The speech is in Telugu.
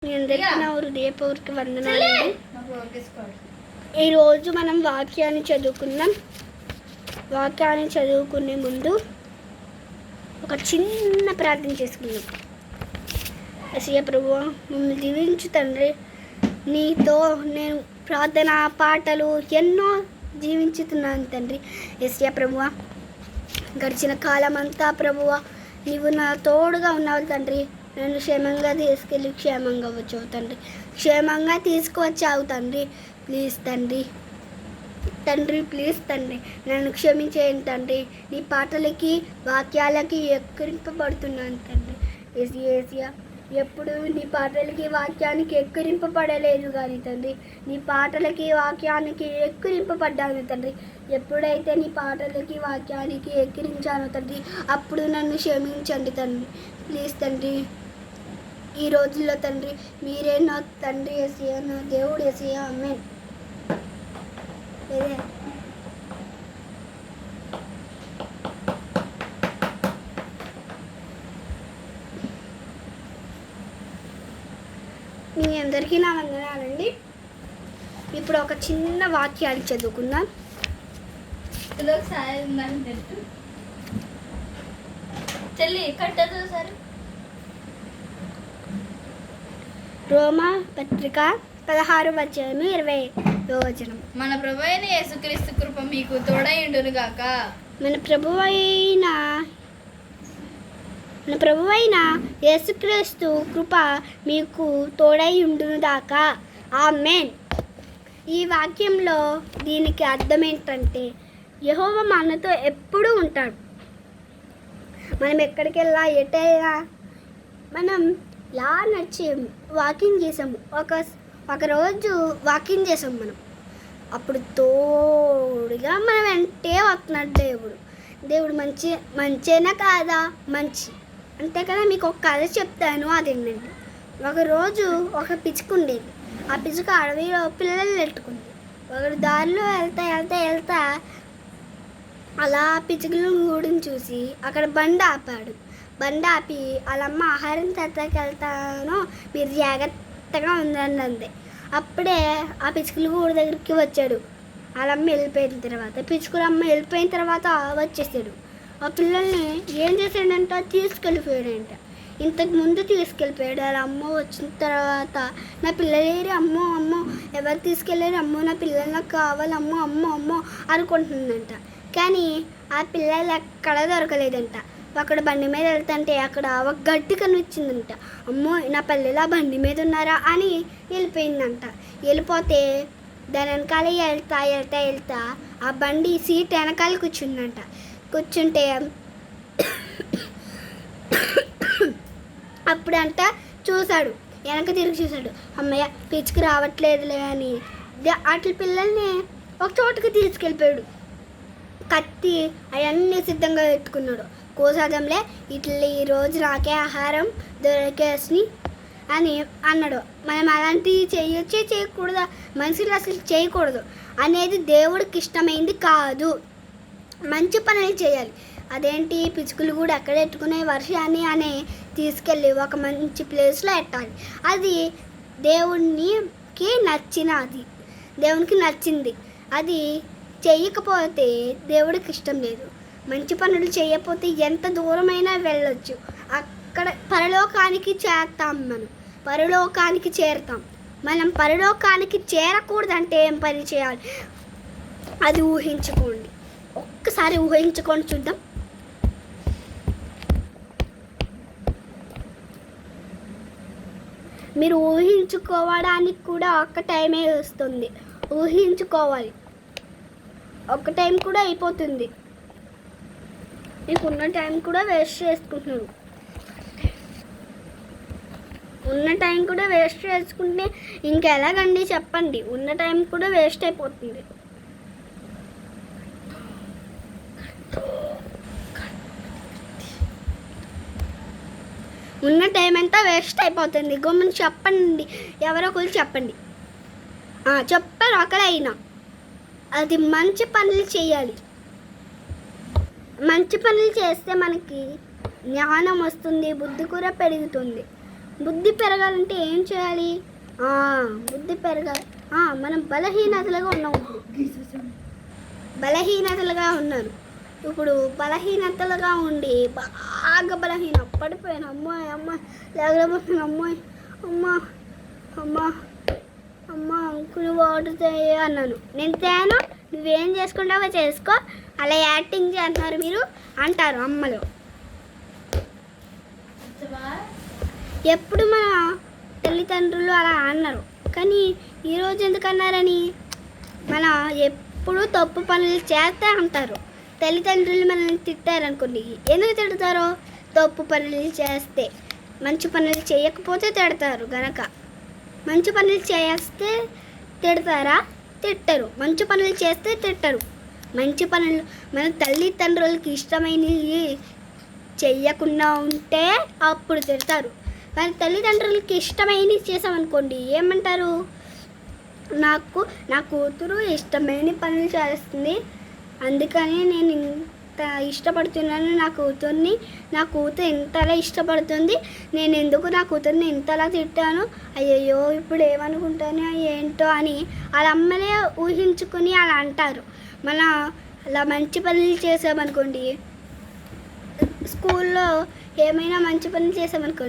మీ అందరికీ నా హృదయపూర్వక వందనాలండి. ఈరోజు మనం వాక్యాన్ని చదువుకుందాం. వాక్యాన్ని చదువుకునే ముందు ఒక చిన్న ప్రార్థన చేసుకుందాం. యేసయ్య ప్రభువా, మమ్మల్ని దీవించు తండ్రి. నీతో నేను ప్రార్థన పాటలు ఎన్నో జీవించుతున్నాను తండ్రి. యేసయ్య ప్రభువా, గడిచిన కాలం అంతా ప్రభువా నీవు నా తోడుగా ఉన్నావు తండ్రి. నన్ను క్షేమంగా తీసుకెళ్ళి క్షేమంగా వచ్చావు తండ్రి. క్షేమంగా తీసుకువచ్చావు తండ్రి. ప్లీజ్ తండ్రి, ప్లీజ్ తండ్రి, నన్ను క్షమించేయండి తండ్రి. నీ పాటలకి వాక్యాలకి ఎక్కిరింపబడుతున్నాను తండ్రి. ఏసియా, ఎప్పుడు నీ పాటలకి వాక్యానికి ఎక్కిరింపబడలేదు కానీ తండ్రి, నీ పాటలకి వాక్యానికి ఎక్కిరింపబడ్డాను తండ్రి. ఎప్పుడైతే నీ పాటలకి వాక్యానికి ఎక్కిరించాను తండ్రి, అప్పుడు నన్ను క్షమించండి తండ్రి. ప్లీజ్ తండ్రి, ఈ రోజుల్లో తండ్రి మీరే నా తండ్రి యేసయ్యా, నా దేవుడు యేసయ్యా. ఆమేన్. మీ అందరికీ నా వందనాలండి. ఇప్పుడు ఒక చిన్న వాక్యాలు చదువుకుందాం. రోమా పత్రిక 16:20. మన ప్రభు అయిన యేసుక్రీస్తు కృప మీకు తోడైండును గాక. మన ప్రభువైన యేసుక్రీస్తు కృప మీకు తోడై ఉండును దాకా. ఆమేన్. ఈ వాక్యంలో దీనికి అర్థం ఏంటంటే, యెహోవా మనతో ఎప్పుడూ ఉంటాడు. మనం ఎక్కడికి వెళ్ళా, ఎటైనా మనం నడిచి వాకింగ్ చేసాము. ఒక రోజు వాకింగ్ చేసాము మనం. అప్పుడు తోడుగా మనం వెంటే వస్తున్నాడు దేవుడు. మంచేనా కాదా? మంచి. అంతే కదా. మీకు ఒక కథ చెప్తాను, అది ఏంటంటే, ఒకరోజు ఒక పిచ్చుక ఉండేది. ఆ పిచ్చుక అడవిలో పిల్లలు నెట్టుకుంది. ఒకడు దారిలో వెళ్తా అలా పిచ్చుకల గూడుని చూసి అక్కడ బండి ఆపి వాళ్ళమ్మ ఆహారం వెళ్తానో మీరు జాగ్రత్తగా ఉందండి అంతే. అప్పుడే ఆ పిచ్చుకల గూడు దగ్గరికి వచ్చాడు. వాళ్ళమ్మ పిచ్చుకలమ్మ వెళ్ళిపోయిన తర్వాత వచ్చేసాడు. ఆ పిల్లల్ని ఏం చేశాడంట, తీసుకెళ్ళిపోయాడంట. ఇంతకు ముందు తీసుకెళ్ళిపోయాడు. వాళ్ళ అమ్మ వచ్చిన తర్వాత, నా పిల్లలేరు, అమ్మో ఎవరు తీసుకెళ్ళారు, అమ్మో నా పిల్లలు నాకు కావాలి, అమ్మో అనుకుంటుందంట. కానీ ఆ పిల్లలు ఎక్కడ దొరకలేదంట. అక్కడ బండి మీద వెళ్తుంటే అక్కడ ఒక గడ్డి కనిపించిందంట. అమ్మో నా పిల్లలు ఆ బండి మీద ఉన్నారా అని వెళ్ళిపోయిందంట. వెళ్ళిపోతే దాని వెనకాల వెళ్తా ఆ బండి సీట్ వెనకాల కూర్చుంటే అప్పుడంట చూశాడు, వెనక తిరిగి చూశాడు. అమ్మయ్య పిచ్చుకు రావట్లేదులే అని అట్ల పిల్లల్ని ఒక చోటుకి తీసుకెళ్ళిపోయాడు. కత్తి అవన్నీ సిద్ధంగా పెట్టుకున్నాడు. కోసాదంలే ఇట్లా ఈరోజు నాకే ఆహారం దొరికేసి అని అన్నాడు. మనం అలాంటివి చేయకూడదా? మనుషులు అసలు చేయకూడదు అనేది దేవుడికి ఇష్టమైంది కాదు. మంచి పనులు చేయాలి. అదేంటి, పిచ్చుకలు కూడా ఎక్కడ ఎట్టుకునే వర్షాన్ని అని తీసుకెళ్ళి ఒక మంచి ప్లేస్లో పెట్టాలి. అది దేవునికి నచ్చింది. అది చెయ్యకపోతే దేవుడికి ఇష్టం లేదు. మంచి పనులు చేయకపోతే ఎంత దూరమైనా వెళ్ళొచ్చు. అక్కడ పరలోకానికి చేరుతాం. మనం పరలోకానికి చేరకూడదంటే ఏం పని చేయాలి? అది ఊహించుకోండి. ఒక్కసారి ఊహించుకొని చూద్దాం. మీరు ఊహించుకోవడానికి కూడా ఒక్క టైమే వస్తుంది. ఊహించుకోవాలి, ఒక్క టైం కూడా అయిపోతుంది. మీకున్న టైం కూడా వేస్ట్ చేసుకుంటున్నారు. ఉన్న టైం కూడా వేస్ట్ చేసుకుంటే ఇంకెలాగండి చెప్పండి? ఉన్న టైం కూడా వేస్ట్ అయిపోతుంది. ఉన్న టైం అంతా వేస్ట్ అయిపోతుంది. గమ్మున చెప్పండి, ఎవరో ఒకరు చెప్పండి. చెప్పారు ఒకరైనా. అది మంచి పనులు చేయాలి. మంచి పనులు చేస్తే మనకి జ్ఞానం వస్తుంది, బుద్ధి కూడా పెరుగుతుంది. బుద్ధి పెరగాలంటే ఏం చేయాలి? బుద్ధి పెరగాలి. మనం బలహీనతలుగా ఉన్నాం. బలహీనతలుగా ఉన్నాను. ఇప్పుడు బలహీనతలుగా ఉండి బాగా పడిపోయాను. అమ్మాయి లేకపోతున్నాను. అమ్మ అంకుల్ వాటర్ తేయ అన్నాను. నేను తేను, నువ్వేం చేసుకుంటావో చేసుకో, అలా యాక్టింగ్ చేస్తున్నారు మీరు అంటారు అమ్మలు. ఎప్పుడు మన తల్లిదండ్రులు అలా అన్నారు, కానీ ఈరోజు ఎందుకు అన్నారని మన ఎప్పుడు తప్పు పనులు చేస్తే అంటారు. తల్లిదండ్రులు మనల్ని తిట్టారనుకోండి, ఎందుకు తిడతారో? తప్పు పనులు చేస్తే. మంచి పనులు చేయకపోతే తిడతారు గనక. మంచి పనులు చేస్తే తిడతారా? తిట్టరు. మంచి పనులు చేస్తే తిట్టరు. మంచి పనులు మన తల్లిదండ్రులకి ఇష్టమైనవి చెయ్యకుండా ఉంటే అప్పుడు తిడతారు. కానీ తల్లిదండ్రులకి ఇష్టమైనవి చేసామనుకోండి ఏమంటారు? నా కూతురు ఇష్టమైన పనులు చేస్తుంది, అందుకని నేను ఇంత ఇష్టపడుతున్నాను నా కూతుర్ని. నా కూతురు ఇంతలా ఇష్టపడుతుంది, నేను ఎందుకు నా కూతుర్ని ఇంతలా తిట్టాను, అయ్యయ్యో ఇప్పుడు ఏమనుకుంటాను ఏంటో అని వాళ్ళ అమ్మలే ఊహించుకుని అలా అంటారు. మన అలా మంచి పనులు చేసామనుకోండి, స్కూల్లో ఏమైనా మంచి పనులు చేసామనుకోండి,